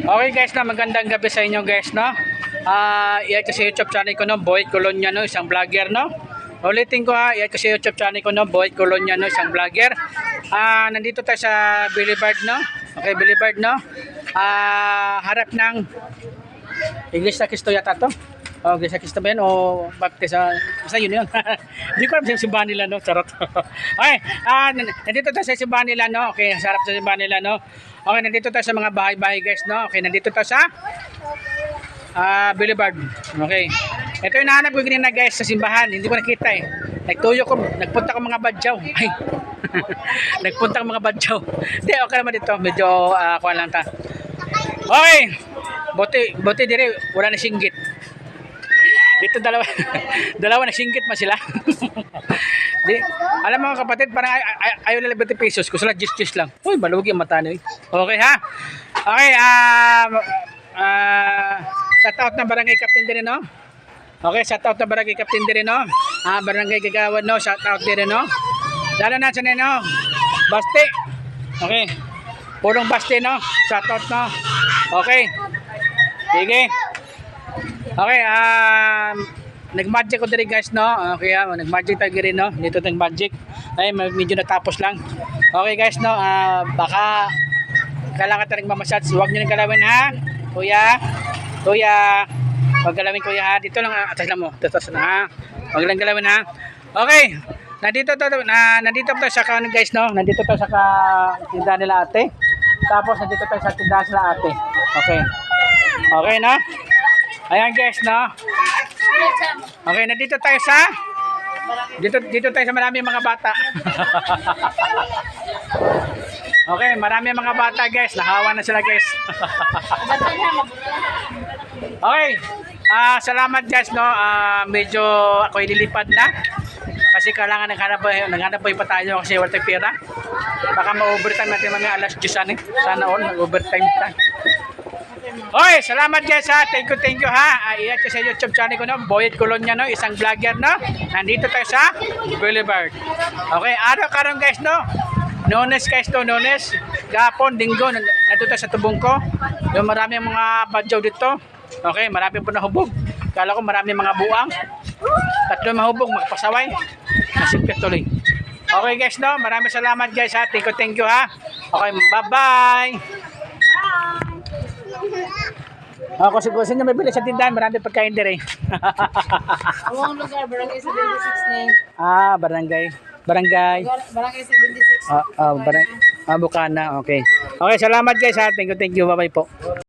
Okay guys na magandang gabi sa inyo guys no. I-add ko sa YouTube channel ko no, Boyd Coloniano, isang vlogger no. Ulitin ko i-add ko sa YouTube channel ko no, Boyd Coloniano, isang vlogger. Nandito tayo sa Boulevard no. Okay, Boulevard no. Harap ng Iglesia Cristo yata to. Oh, Iglesia Cristo ba yan o Baptista? Basta yun yun. Hindi ko alam sa simbahan nila no, charot. Okay, nandito tayo sa simbahan nila no. Okay, sa harap sa simbahan nila no. Okay, nandito tayo sa mga bahay-bahay guys no. Okay, nandito tayo sa Boulevard. Okay. Ito yung nahanap ko ganyan na guys sa simbahan. Hindi ko nakita eh. Nagpunta ko mga badyaw. Ay. Nagpunta ko mga badyaw. Hindi, okay naman dito. Medyo kuha lang ta. Okay. Buti dire, wala na singgit. Dito dalawa na singgit pa sila. Alam mo kapatid, parang ayaw nila 20 pesos. Kusala 10 lang. Uy, malugi ang mata niyo. Okay ha? Okay, shout out na barangay captain din no. Okay, shout out na barangay captain din no. Barangay Gagawan no, shout out din no. Lalo na sa no. Baste. Okay. Pulong Baste no. Shout out no. Okay. Sige. Okay, nag-magic ko din guys no. Okay, nag-magic tayo rin no. Dito tayong magic. Ay, medyo natapos lang. Okay guys no, baka kailangan tayo nagmamassage. Huwag niyo nang galawin ha. Kuya, wag galawin kuya ha. Dito lang atas lang mo. Tatas na ha. Wag lang galawin ha. Okay. Nandito tayo sa kanan guys no. Nandito tayo sa tindahan nila ate. Tapos nandito tayo sa tindahan nila ate. Okay. Okay na. Ayan guys no. Okay, nandito tayo sa dito tayo sa maraming mga bata. Okay, marami mga bata guys. Nahawa na sila guys. Okay. Salamat guys no. Medyo ako ililipad na. Kasi kailangan naghanap buhay pa tayo kasi wala tayong pera. Baka ma-overtime natin mga alas 10 eh. Sana all mag-overtime tayo. Okay, salamat guys ha. Thank you ha. I-add ko sa YouTube channel ko no, Boyd Coloniano, isang vlogger no. Nandito tayo sa Boulevard. Okay, araw-araw guys no. Nones guys to, Nones. Gapon, Linggo, nandito tayo sa tubong ko. Yung marami mga badyaw dito. Okay, marami po nahubog. Kala ko marami mga buang. 3 mahubog, magpasaway. Nasipit tuloy. Okay guys no, maraming salamat guys ha. Thank you ha. Okay, bye-bye. Ako siguro sa inyo may bili sa tindahan, marami pagkain dire. Ang lugar, barangay 76 na. Barangay. Barangay 76. Bukana, okay. Okay, salamat guys ha. Thank you. Bye-bye po.